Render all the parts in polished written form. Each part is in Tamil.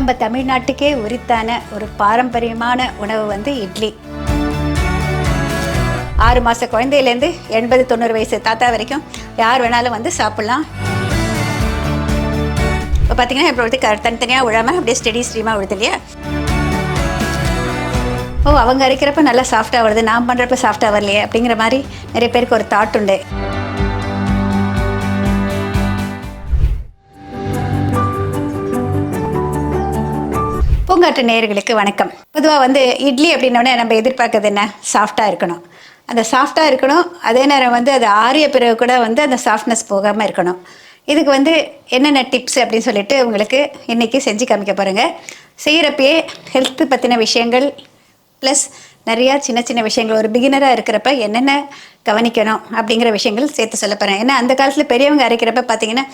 நம்ம தமிழ்நாட்டுக்கே உரித்தான ஒரு பாரம்பரியமான உணவு வந்து இட்லி. 6 மாத குழந்தையிலேருந்து 80-90 வயசு தாத்தா வரைக்கும் யார் வேணாலும் வந்து சாப்பிட்லாம். இப்போ பார்த்தீங்கன்னா இப்போ வந்து தனித்தனியாக விழாமல் அப்படியே ஸ்டெடி ஸ்ட்ரீமாக விழுது இல்லையா? அவங்க அரைக்கிறப்ப நல்லா சாஃப்டாக வருது, நான் பண்ணுறப்ப சாஃப்டாக வரலையே அப்படிங்கிற மாதிரி நிறைய பேருக்கு ஒரு தாட் உண்டு. பூங்காற்று நேயர்களுக்கு வணக்கம். பொதுவாக வந்து இட்லி அப்படின்னோடனே நம்ம எதிர்பார்க்கறது என்ன? சாஃப்டாக இருக்கணும். அந்த சாஃப்டாக இருக்கணும், அதே நேரம் வந்து அது ஆறிய பிறகு கூட வந்து அந்த சாஃப்ட்னஸ் போகாமல் இருக்கணும். இதுக்கு வந்து என்னென்ன டிப்ஸ் அப்படின்னு சொல்லிட்டு உங்களுக்கு இன்றைக்கி செஞ்சு காமிக்க போகிறேங்க. செய்கிறப்பயே ஹெல்த்து பற்றின விஷயங்கள் ப்ளஸ் நிறையா சின்ன சின்ன விஷயங்கள், ஒரு பிகினராக இருக்கிறப்ப என்னென்ன கவனிக்கணும் அப்படிங்கிற விஷயங்கள் சேர்த்து சொல்ல போகிறேன். ஏன்னா அந்த காலத்தில் பெரியவங்க அரைக்கிறப்ப பார்த்தீங்கன்னா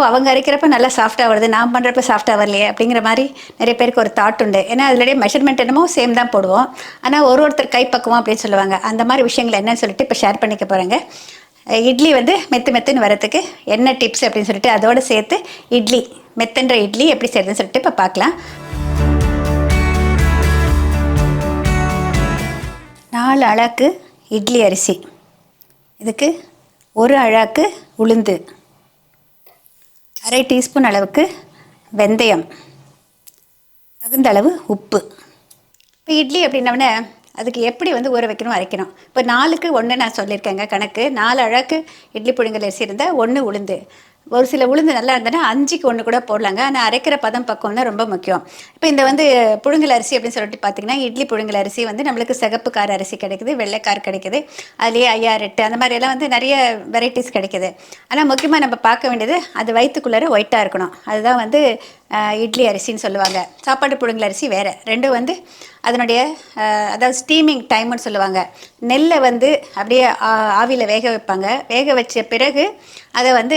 அவங்க அரைக்கிறப்ப நல்லா சாஃப்டாக வருது, நான் பண்ணுறப்ப சாஃப்டாக வரலையே அப்படிங்கிற மாதிரி நிறைய பேருக்கு ஒரு தாட் உண்டு. ஏன்னா அதிலேயே மெஷர்மெண்ட் என்னமோ சேம் தான் போடுவோம், ஆனால் ஒருத்தர் கைப்பக்குவோம் அப்படின்னு சொல்லுவாங்க. அந்த மாதிரி விஷயங்கள் என்னன்னு சொல்லிட்டு இப்போ ஷேர் பண்ணிக்க போகிறேங்க. இட்லி வந்து மெத்துன்னு வரத்துக்கு என்ன டிப்ஸ் அப்படின்னு சொல்லிட்டு அதோடு சேர்த்து இட்லி மெத்துன்ற இட்லி எப்படி செய்யுதுன்னு சொல்லிட்டு இப்போ பார்க்கலாம். 4 அழாக்கு இட்லி அரிசி, இதுக்கு 1 அழாக்கு உளுந்து, அரை டீஸ்பூன் அளவுக்கு வெந்தயம், தகுந்த அளவு உப்பு. இப்போ இட்லி அப்படின்னோடனே அதுக்கு எப்படி வந்து ஊற வைக்கணும், அரைக்கணும். இப்போ 4க்கு 1 நான் சொல்லியிருக்கேங்க கணக்கு. 4 அழாக்கு இட்லி புழுங்கல் அரிசி இருந்தால் 1 உளுந்து. ஒரு சில உளுந்து நல்லா இருந்ததுன்னா 5க்கு 1 கூட போடலாங்க. ஆனால் அரைக்கிற பதம் பக்கம் தான் ரொம்ப முக்கியம். இப்போ இந்த வந்து புழுங்கல் அரிசி அப்படின்னு சொல்லிட்டு பார்த்தீங்கன்னா இட்லி புழுங்கல் அரிசி வந்து நம்மளுக்கு சிகப்பு கார அரிசி கிடைக்குது, வெள்ளைக்கார் கிடைக்குது, அதுலேயே 5-8 அந்த மாதிரியெல்லாம் வந்து நிறைய வெரைட்டிஸ் கிடைக்குது. ஆனால் முக்கியமாக நம்ம பார்க்க வேண்டியது அது வயிற்றுக்குள்ளார ஒயிட்டாக இருக்கணும். அதுதான் வந்து இட்லி அரிசின்னு சொல்லுவாங்க. சாப்பாடு புழுங்கல் அரிசி வேறு. ரெண்டும் வந்து அதனுடைய அதாவது ஸ்டீமிங் டைம்னு சொல்லுவாங்க. நெல்லை வந்து அப்படியே ஆவியில் வேக வைப்பாங்க. வேக வச்ச பிறகு அதை வந்து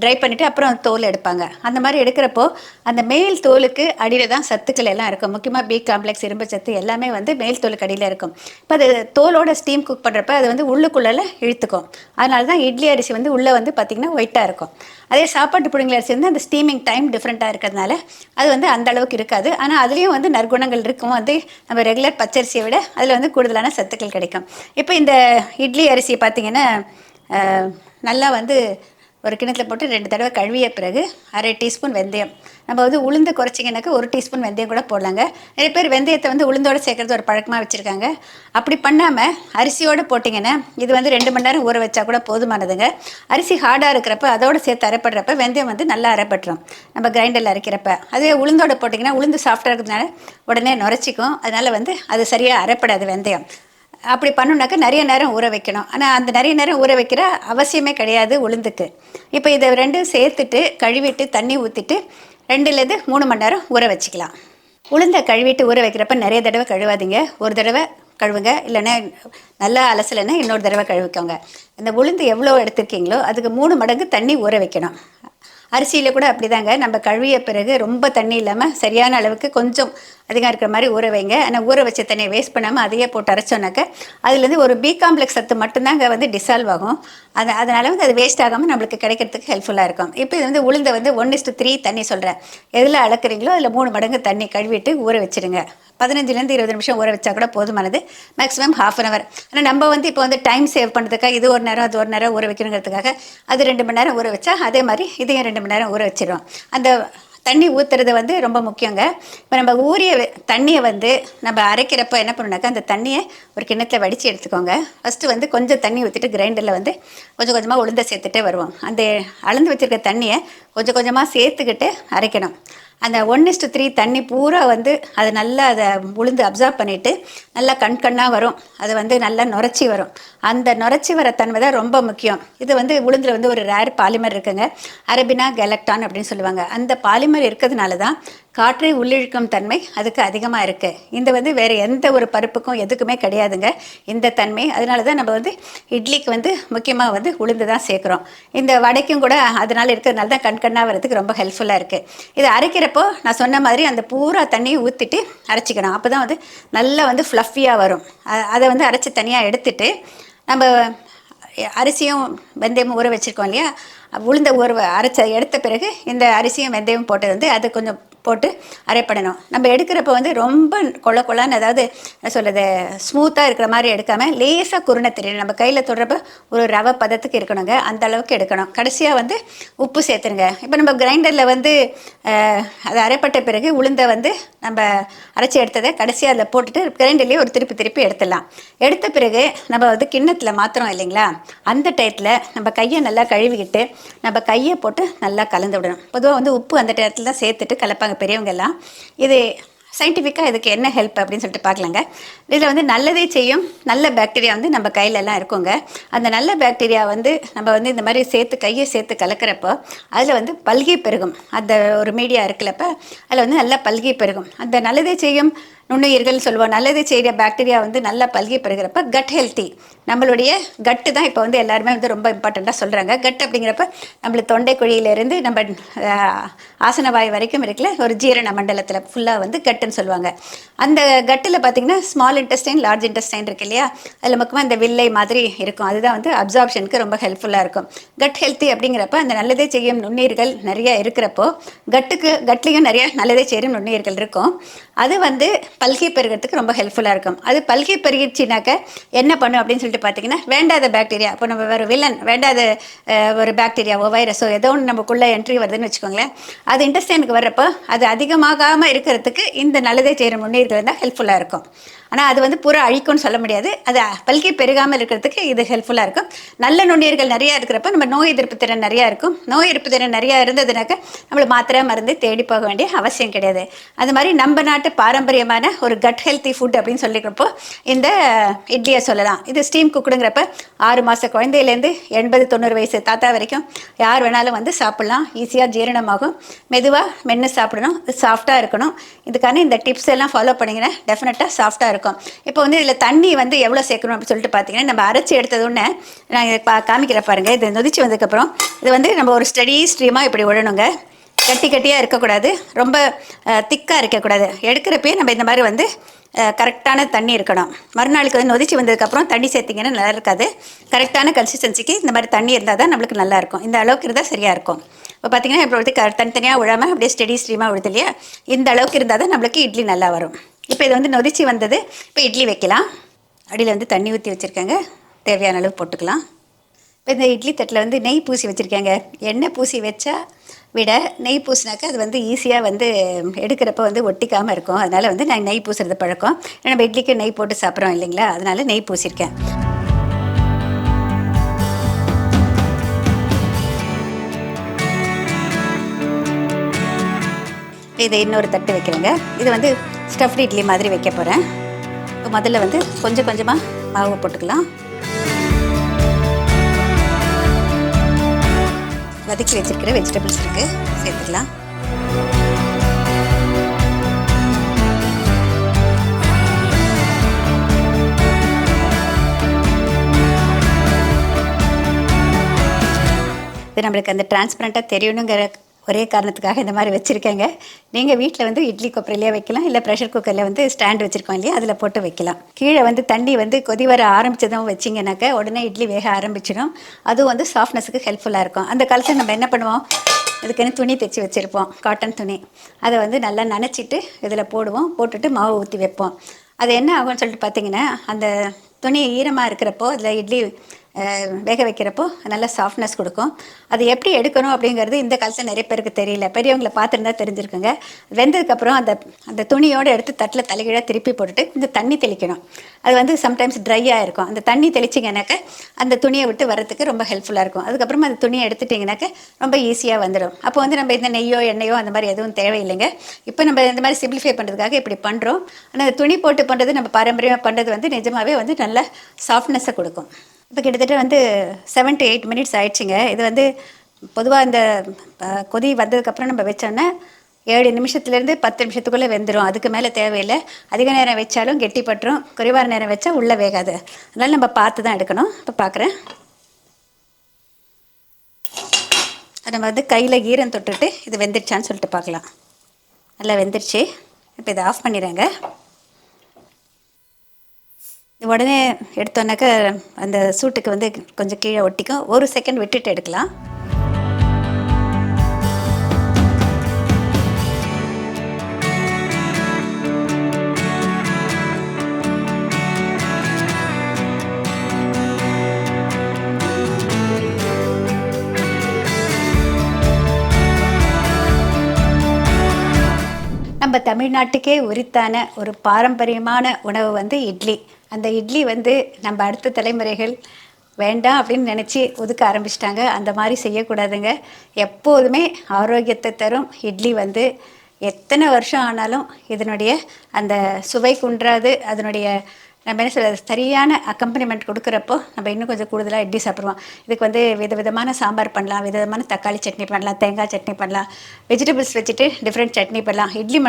ட்ரை பண்ணிவிட்டு அப்புறம் தோல் எடுப்பாங்க. அந்த மாதிரி எடுக்கிறப்போ அந்த மேல் தோலுக்கு அடியில் தான் சத்துக்கள் எல்லாம் இருக்கும். முக்கியமாக பி காம்ப்ளெக்ஸ், இரும்பு சத்து எல்லாமே வந்து மேல் தோலுக்கு அடியில் இருக்கும். இப்போ அது தோலோட ஸ்டீம் குக் பண்ணுறப்ப அது வந்து உள்ளுக்குள்ளே இழுத்துக்கும். அதனால தான் இட்லி அரிசி வந்து உள்ளே வந்து பார்த்திங்கன்னா ஒயிட்டாக இருக்கும். அதே சாப்பாட்டு புழுங்கல் அரிசி வந்து அந்த ஸ்டீமிங் டைம் டிஃப்ரெண்ட்டாக இருக்கிறதுனால அது வந்து அந்த அளவுக்கு இருக்காது. ஆனால் அதுலேயும் வந்து நற்குணங்கள் இருக்கும். வந்து நம்ம ரெகுலர் பச்சரிசியை விட அதில் வந்து கூடுதலான சத்துக்கள் கிடைக்கும். இப்போ இந்த இட்லி அரிசி பார்த்திங்கன்னா நல்லா வந்து ஒரு கிணத்துல போட்டு 2 தடவை கழுவிய பிறகு அரை டீஸ்பூன் வெந்தயம். நம்ம வந்து உளுந்து குறைச்சிங்கனாக்கா 1 டீஸ்பூன் வெந்தயம் கூட போடலாங்க. நிறைய பேர் வெந்தயத்தை வந்து உளுந்தோடு சேர்க்குறது ஒரு பழக்கமாக வச்சுருக்காங்க. அப்படி பண்ணாமல் அரிசியோடு போட்டிங்கன்னா இது வந்து 2 மணி நேரம் ஊற வச்சா கூட போதுமானதுங்க. அரிசி ஹார்டாக இருக்கிறப்ப அதோடு சேர்த்து அரைப்படுறப்ப வெந்தயம் வந்து நல்லா அரைப்பட்டுரும் நம்ம கிரைண்டரில் அரைக்கிறப்ப. அதே உளுந்தோடு போட்டிங்கன்னா உளுந்து சாஃப்டாக இருக்கிறதுனால உடனே நுரைச்சிக்கும். அதனால் வந்து அது சரியாக அரைப்படாது வெந்தயம். அப்படி பண்ணணுன்னாக்கா நிறைய நேரம் ஊற வைக்கணும். ஆனால் அந்த நிறைய நேரம் ஊற வைக்கிற அவசியமே கிடையாது உளுந்துக்கு. இப்போ இதை 2ம் சேர்த்துட்டு கழுவிட்டு தண்ணி ஊற்றிட்டு 2லேருந்து 3 மணி நேரம் ஊற வச்சுக்கலாம். உளுந்தை கழுவிட்டு ஊற வைக்கிறப்ப நிறைய தடவை கழுவாதீங்க. ஒரு தடவை கழுவுங்க, இல்லைன்னா நல்லா அலசலைன்னா இன்னொரு தடவை கழுவிக்கோங்க. இந்த உளுந்து எவ்வளோ எடுத்துருக்கீங்களோ அதுக்கு 3 மடங்கு தண்ணி ஊற வைக்கணும். அரிசியில் கூட அப்படி தாங்க. நம்ம கழுவிய பிறகு ரொம்ப தண்ணி இல்லாமல் சரியான அளவுக்கு கொஞ்சம் அதிகம் இருக்கிற மாதிரி ஊற வைங்க. ஆனால் ஊற வச்ச தண்ணியை வேஸ்ட் பண்ணாமல் அதையே போட்டு அரைச்சோன்னாக்க அதுலேருந்து ஒரு பி காம்ப்ளெக்ஸ் சத்து மட்டும்தாங்க வந்து டிசால்வ் ஆகும். அதனால் வந்து அது வேஸ்ட் ஆகாமல் நம்மளுக்கு கிடைக்கிறதுக்கு ஹெல்ப்ஃபுல்லாக இருக்கும். இப்போ இது வந்து உளுந்தை வந்து 1:3 தண்ணி சொல்கிறேன். எதில் அளக்குறீங்களோ அதில் 3 மடங்கு தண்ணி கழுவிட்டு ஊற வச்சுடுங்க. 15லேருந்து 20 நிமிஷம் ஊற வச்சா கூட போதுமானது. Maximum 1/2 hour. ஆனால் நம்ம வந்து இப்போ வந்து டைம் சேவ் பண்ணுறதுக்காக இது 1 நேரம் அது 1 நேரம் ஊற வைக்கணுங்கிறதுக்காக அது 2 மணி நேரம் ஊற வச்சா அதே மாதிரி இதையும் 2 மணி நேரம் ஊற வச்சிடும். அந்த தண்ணி ஊற்றுறது வந்து ரொம்ப முக்கியங்க. இப்போ நம்ம ஊறிய தண்ணியை வந்து நம்ம அரைக்கிறப்ப என்ன பண்ணணுனாக்கா அந்த தண்ணியை ஒரு கிண்ணத்தில் வடித்து எடுத்துக்கோங்க. ஃபஸ்ட்டு வந்து கொஞ்சம் தண்ணி ஊற்றிட்டு கிரைண்டரில் வந்து கொஞ்சம் கொஞ்சமாக உளுந்தை சேர்த்துட்டே வருவோம். அந்த அளந்து வச்சுருக்க தண்ணியை கொஞ்சம் கொஞ்சமாக சேர்த்துக்கிட்டு அரைக்கணும். அந்த 1:3 தண்ணி பூரா வந்து அது நல்லா அதை உளுந்து அப்சார்ப் பண்ணிவிட்டு நல்லா கண்ணாக வரும். அது வந்து நல்லா நுரைச்சி வரும். அந்த நுரைச்சி வர தன்மை தான் ரொம்ப முக்கியம். இது வந்து உளுந்தில் வந்து ஒரு ரேர் பாலிமர் இருக்குங்க, அரபினா கேலக்டான் அப்படின்னு சொல்லுவாங்க. அந்த பாலிமர் இருக்கிறதுனால தான் காற்றை உள்ளிழுக்கும் தன்மை அதுக்கு அதிகமாக இருக்குது. இந்த வந்து வேறு எந்த ஒரு பருப்புக்கும் எதுக்குமே கிடையாதுங்க இந்த தன்மை. அதனால தான் நம்ம வந்து இட்லிக்கு வந்து முக்கியமாக வந்து உளுந்து தான் சேர்க்குறோம். இந்த வடைக்கும் கூட அதனால் இருக்கிறதுனால தான் கண்ணாக வரதுக்கு ரொம்ப ஹெல்ப்ஃபுல்லாக இருக்குது. இதை அரைக்கிறப்போ நான் சொன்ன மாதிரி அந்த பூரா தண்ணியை ஊற்றிட்டு அரைச்சிக்கணும். அப்போ தான் வந்து நல்லா வந்து ஃப்ளஃபியாக வரும். அதை வந்து அரைச்சி தனியாக எடுத்துட்டு நம்ம அரிசியும் வெந்தயமும் ஊற வச்சுருக்கோம் இல்லையா, உளுந்த அரைச்ச எடுத்த பிறகு இந்த அரிசியும் வெந்தயமும் போட்டு வந்து அது கொஞ்சம் போட்டு அரைப்படணும். நம்ம எடுக்கிறப்ப வந்து ரொம்ப கொலான்னு, அதாவது என்ன சொல்கிறது, ஸ்மூத்தாக இருக்கிற மாதிரி எடுக்காமல் லேசாக குருணை தெரியணும். நம்ம கையில் தொடுறப்ப ஒரு ரவை பதத்துக்கு இருக்கணுங்க, அந்த அளவுக்கு எடுக்கணும். கடைசியாக வந்து உப்பு சேர்த்துருங்க. இப்போ நம்ம கிரைண்டரில் வந்து அது அரைப்பட்ட பிறகு உளுந்தை வந்து நம்ம அரைச்சி எடுத்ததை கடைசியாக அதில் போட்டுட்டு கிரைண்டர்லேயே ஒரு திருப்பி எடுத்துடலாம். எடுத்த பிறகு நம்ம வந்து கிண்ணத்தில் மாத்திரம் இல்லைங்களா, அந்த டயத்தில் நம்ம கையை நல்லா கழுவிக்கிட்டு நம்ம கையை போட்டு நல்லா கலந்து விடணும். பொதுவாக வந்து உப்பு அந்த டயத்தில் தான் சேர்த்துட்டு கலப்பாங்க பெரியவங்க எல்லாம். இது சயின்டிஃபிக்காக இதுக்கு என்ன ஹெல்ப் அப்படின்னு சொல்லிட்டு பார்க்கலாங்க. இதில் வந்து நல்லதே செய்யும் நல்ல பாக்டீரியா வந்து நம்ம கையிலலாம் இருக்குங்க. அந்த நல்ல பாக்டீரியா வந்து நம்ம வந்து இந்த மாதிரி கையை சேர்த்து கலக்கிறப்போ அதில் வந்து பல்கி பெருகும். அந்த ஒரு மீடியா இருக்கிறப்ப அதில் வந்து நல்லா பல்கி பெருகும். அந்த நல்லதே செய்யும் நுண்ணுயிர்கள் சொல்லுவோம். நல்லது செய்கிற பாக்டீரியா வந்து நல்லா பல்கி பெறுகிறப்ப கட் ஹெல்த்தி. நம்மளுடைய கட்டு தான் இப்போ வந்து எல்லாருமே வந்து ரொம்ப இம்பார்ட்டண்ட்டாக சொல்கிறாங்க. கட் அப்படிங்கிறப்ப நம்மளுக்கு தொண்டை குழியிலேருந்து நம்ம ஆசனவாய் வரைக்கும் இருக்குல்ல, ஒரு ஜீரண மண்டலத்தில் ஃபுல்லாக வந்து கட்டுன்னு சொல்லுவாங்க. அந்த கட்டில் பார்த்திங்கன்னா ஸ்மால் இன்டெஸ்டைன் லார்ஜ் இன்டெஸ்டைன் இருக்கு இல்லையா, அதில் முக்கியமாக இந்த வில்லை மாதிரி இருக்கும். அதுதான் வந்து அப்சார்ப்ஷனுக்கு ரொம்ப ஹெல்ப்ஃபுல்லாக இருக்கும். கட் ஹெல்த்தி அப்படிங்கிறப்ப அந்த நல்லதே செய்யும் நுண்ணுயிர்கள் நிறைய இருக்கிறப்போ கட்லேயும் நிறைய நல்லதே செய்யும் நுண்ணுயிர்கள் இருக்கும். அது வந்து பல்கி பெருகிறதுக்கு ரொம்ப ஹெல்ப்ஃபுல்லாக இருக்கும். அது பல்கி பெருகிடுச்சினாக்க என்ன பண்ணும் அப்படின்னு சொல்லிட்டு பார்த்தீங்கன்னா, வேண்டாத பாக்டீரியா, இப்போ நம்ம வேறு வேண்டாத ஒரு பாக்டீரியாவோ வைரஸோ ஏதோ ஒன்று நமக்குள்ளே என்ட்ரி வருதுன்னு வச்சுக்கோங்களேன், அது இன்டெஸ்டைனுக்கு வர்றப்போ அது அதிகமாகாமல் இருக்கிறதுக்கு இந்த நல்லதே செய்கிற முன்னீர்கள் தான் ஹெல்ப்ஃபுல்லாக இருக்கும். ஆனால் அது வந்து பூரா அழிக்கும்னு சொல்ல முடியாது. அது பல்கி பெருகாமல் இருக்கிறதுக்கு இது ஹெல்ப்ஃபுல்லாக இருக்கும். நல்ல நுண்ணுயிர்கள் நிறையா இருக்கிறப்ப நம்ம நோய் எதிர்ப்பு திறன் நிறையா இருக்கும். நோய் எதிர்ப்பு திறன் நிறையா இருந்ததுனாக்க நம்மளை மாத்திரை மருந்து தேடி போக வேண்டிய அவசியம் கிடையாது. அது மாதிரி நம்ம நாட்டு பாரம்பரியமான ஒரு கட் ஹெல்த்தி ஃபுட் அப்படின்னு சொல்லிக்கிறப்போ இந்த இட்லியை சொல்லலாம். இது ஸ்டீம் குக்குடுங்கிறப்ப 6 மாத குழந்தையிலேருந்து 80-90 வயசு தாத்தா வரைக்கும் யார் வேணாலும் வந்து சாப்பிட்லாம். ஈஸியாக ஜீரணமாகும். மெதுவாக மென்று சாப்பிடணும். இது சாஃப்டாக இருக்கணும். இதுக்கான இந்த டிப்ஸ் எல்லாம் ஃபாலோ பண்ணிங்கன்னா டெஃபினட்டாக சாஃப்டாக இருக்கும். இப்போ வந்து இதில் தண்ணி வந்து எவ்வளோ சேர்க்கணும் அப்படின்னு சொல்லிட்டு பார்த்தீங்கன்னா, நம்ம அரைச்சி எடுத்ததுன்னு நான் இதை காமிக்கிற பாருங்கள். இது நொதிச்சு வந்ததுக்கப்புறம் இது வந்து நம்ம ஒரு ஸ்டடி ஸ்ட்ரீமாக இப்படி விடணுங்க. கட்டியாக இருக்கக்கூடாது, ரொம்ப திக்காக இருக்கக்கூடாது. எடுக்கிறப்பே நம்ம இந்த மாதிரி வந்து கரெக்டான தண்ணி இருக்கணும். மறுநாளுக்கு வந்து நொதிச்சு வந்ததுக்கப்புறம் தண்ணி சேர்த்திங்கன்னா நல்லா இருக்காது. கரெக்டான கன்சிஸ்டன்சிக்கு இந்த மாதிரி தண்ணி இருந்தால் தான் நம்மளுக்கு நல்லாயிருக்கும். இந்த அளவுக்கு இருந்தால் சரியாக இருக்கும். இப்போ பார்த்திங்கன்னா இப்போ வந்து தனித்தனியாக விழாமல் அப்படியே ஸ்டெடி ஸ்ட்ரீமாக விடுது இல்லையா, இந்த அளவுக்கு இருந்தால் தான் நம்மளுக்கு இட்லி நல்லா வரும். இப்போ இது வந்து நொதிச்சு வந்தது. இப்போ இட்லி வைக்கலாம். அடியில் வந்து தண்ணி ஊற்றி வச்சுருக்கேங்க, தேவையான அளவு போட்டுக்கலாம். இப்போ இந்த இட்லி தட்டில் வந்து நெய் பூசி வச்சுருக்கேங்க. எண்ணெய் பூசி வச்சா விட நெய் பூசினாக்கா அது வந்து ஈஸியாக வந்து எடுக்கிறப்ப வந்து ஒட்டிக்காமல் இருக்கும். அதனால் வந்து நான் நெய் பூசுறது பழக்கம். நம்ம இட்லிக்கு நெய் போட்டு சாப்பிட்றோம் இல்லைங்களா, அதனால் நெய் பூசியிருக்கேன். இதை இன்னொரு தட்டு வைக்கிறேங்க. இது வந்து ஸ்டஃப்டு இட்லி மாதிரி வைக்க போகிறேன். இப்போ முதல்ல வந்து கொஞ்சம் கொஞ்சமாக மாவு போட்டுக்கலாம். வதக்கி வச்சுருக்கிற வெஜிடபிள்ஸ் இருக்குது, சேர்த்துக்கலாம். இது நம்மளுக்கு அந்த டிரான்ஸ்பரண்ட்டாக தெரியணுங்கிற ஒரே காரணத்துக்காக இந்த மாதிரி வச்சுருக்கேங்க. நீங்கள் வீட்டில் வந்து இட்லி கொப்பரையிலே வைக்கலாம், இல்லை ப்ரெஷர் குக்கரில் வந்து ஸ்டாண்ட் வச்சுருக்கோம் இல்லையா, அதில் போட்டு வைக்கலாம். கீழே வந்து தண்ணி வந்து கொதி வர ஆரம்பிச்சதும் வச்சிங்கனாக்கா உடனே இட்லி வேக ஆரம்பிச்சிடும். அதுவும் வந்து சாஃப்ட்னஸுக்கு ஹெல்ப்ஃபுல்லாக இருக்கும். அந்த காலத்தில் நம்ம என்ன பண்ணுவோம், இதுக்குன்னு துணி தைச்சி வச்சுருப்போம், காட்டன் துணி. அதை வந்து நல்லா நனைச்சிட்டு இதில் போடுவோம், போட்டுட்டு மாவு ஊற்றி வைப்போம். அது என்ன ஆகும்னு சொல்லிட்டு பார்த்தீங்கன்னா, அந்த துணி ஈரமாக இருக்கிறப்போ அதில் இட்லி வேக வைக்கிறப்போ நல்லா சாஃப்ட்னஸ் கொடுக்கும். அது எப்படி எடுக்கணும் அப்படிங்கிறது இந்த காலத்தில் நிறைய பேருக்கு தெரியல. பெரியவங்களை பார்த்துருந்தா தெரிஞ்சிருக்குங்க. வெந்ததுக்கப்புறம் அந்த துணியோடு எடுத்து தட்டில் தலைகீழாக திருப்பி போட்டுட்டு இந்த தண்ணி தெளிக்கணும். அது வந்து சம்டைம்ஸ் ட்ரையாக இருக்கும். அந்த தண்ணி தெளிச்சிங்கனாக்க அந்த துணியை விட்டு வரத்துக்கு ரொம்ப ஹெல்ப்ஃபுல்லாக இருக்கும். அதுக்கப்புறமா அந்த துணியை எடுத்துட்டிங்கனாக்க ரொம்ப ஈஸியாக வந்துடும். அப்போ வந்து நம்ம இந்த நெய்யோ எண்ணெயோ அந்த மாதிரி எதுவும் தேவையில்லைங்க. இப்போ நம்ம இந்த மாதிரி சிம்பிளிஃபை பண்ணுறதுக்காக இப்படி பண்ணுறோம். ஆனால் அந்த துணி போட்டு பண்ணுறது நம்ம பாரம்பரியமாக பண்ணுறது வந்து நிஜமாகவே வந்து நல்ல சாஃப்ட்னஸை கொடுக்கும். இப்போ கிட்டத்தட்ட வந்து 7 to 8 minutes ஆயிடுச்சுங்க. இது வந்து பொதுவாக இந்த கொதி வந்ததுக்கப்புறம் நம்ம வச்சோன்னா 7 நிமிஷத்துலேருந்து 10 நிமிஷத்துக்குள்ளே வெந்துடும். அதுக்கு மேலே தேவையில்லை. அதிக நேரம் வச்சாலும் கெட்டிப்பட்டுரும், குறைவான நேரம் வச்சா உள்ளே வேகாது. அதனால் நம்ம பார்த்து தான் எடுக்கணும். இப்போ பார்க்குறேன், நம்ம வந்து கையில் ஈரம் தொட்டுட்டு இது வெந்துடுச்சான்னு சொல்லிட்டு பார்க்கலாம். நல்லா வெந்துடுச்சு. இப்போ இதை ஆஃப் பண்ணிடுறேங்க. உடனே எடுத்தோன்னாக்கா அந்த சூட்டுக்கு வந்து கொஞ்சம் கீழே ஒட்டிக்கும். 1 செகண்ட் விட்டுட்டு எடுக்கலாம். நம்ம தமிழ்நாட்டுக்கே உரித்தான ஒரு பாரம்பரியமான உணவு வந்து இட்லி. அந்த இட்லி வந்து நம்ம அடுத்த தலைமுறைகள் வேண்டாம் அப்படின்னு நினச்சி ஒதுக்க ஆரம்பிச்சிட்டாங்க. அந்த மாதிரி செய்யக்கூடாதுங்க. எப்போதுமே ஆரோக்கியத்தை தரும் இட்லி வந்து எத்தனை வருஷம் ஆனாலும் இதனுடைய அந்த சுவை குன்றாது. அதனுடைய நம்ம என்ன சொல்கிறது, சரியான அக்கம்பனிமெண்ட் கொடுக்குறப்போ நம்ம இன்னும் கொஞ்சம் கூடுதலாக இட்லி சாப்பிடுவோம். இதுக்கு வந்து விதவிதமான சாம்பார் பண்ணலாம், விதவிதமான தக்காளி சட்னி பண்ணலாம், தேங்காய் சட்னி பண்ணலாம், வெஜிடபிள்ஸ் வச்சுட்டு டிஃப்ரெண்ட் சட்னி பண்ணலாம். இட்லி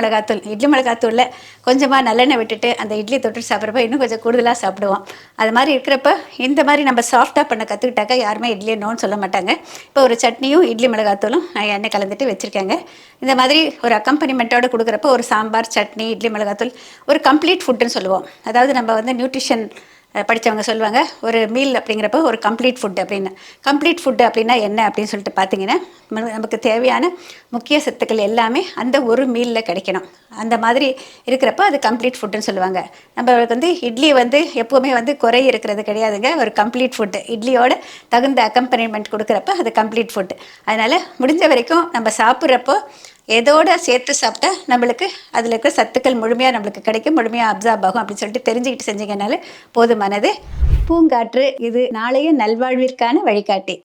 மிளகாத்தூளில் கொஞ்சமாக நல்லெண்ணெய் விட்டுட்டு அந்த இட்லி தொட்டு சாப்பிட்றப்ப இன்னும் கொஞ்சம் கூடுதலாக சாப்பிடுவோம். அது மாதிரி இருக்கிறப்ப இந்த மாதிரி நம்ம சாஃப்டாக பண்ண கற்றுக்கிட்டாக்கா யாருமே இட்லியை நோன்னு சொல்ல மாட்டாங்க. இப்போ ஒரு சட்னியும் இட்லி மிளகாத்தூளும் நான் எண்ணெய் கலந்துட்டு வச்சுருக்கேங்க. இந்த மாதிரி ஒரு அக்கம்பனிமெண்ட்டோடு கொடுக்குறப்போ ஒரு சாம்பார், சட்னி, இட்லி மிளகாத்தூள் ஒரு கம்ப்ளீட் ஃபுட்டுன்னு சொல்லுவோம். அதாவது நம்ம வந்து நியூட்ரிஷன் படித்தவங்க சொல்லுவாங்க, ஒரு மீல் அப்படிங்கிறப்போ ஒரு கம்ப்ளீட் ஃபுட் அப்படின்னு. கம்ப்ளீட் ஃபுட்டு அப்படின்னா என்ன அப்படின்னு சொல்லிட்டு பார்த்தீங்கன்னா, நமக்கு தேவையான முக்கிய சத்துக்கள் எல்லாமே அந்த ஒரு மீலில் கிடைக்கணும். அந்த மாதிரி இருக்கிறப்ப அது கம்ப்ளீட் ஃபுட்டுன்னு சொல்லுவாங்க. நம்மளுக்கு வந்து இட்லி வந்து எப்போவுமே வந்து குறை இருக்கிறது கிடையாதுங்க. ஒரு கம்ப்ளீட் ஃபுட்டு இட்லியோட தகுந்த அக்கம்பனிமெண்ட் கொடுக்குறப்ப அது கம்ப்ளீட் ஃபுட்டு. அதனால் முடிஞ்ச வரைக்கும் நம்ம சாப்பிட்றப்போ எதோட சேர்த்து சாப்பிட்டா நம்மளுக்கு அதில் இருக்க சத்துக்கள் முழுமையாக நம்மளுக்கு கிடைக்கும், முழுமையாக அப்சார்ப் ஆகும் அப்படின்னு சொல்லிட்டு தெரிஞ்சுக்கிட்டு செஞ்சீங்கனாலே போதுமானது. பூங்காற்று இது நாளைய நல்வாழ்விற்கான வழிகாட்டி.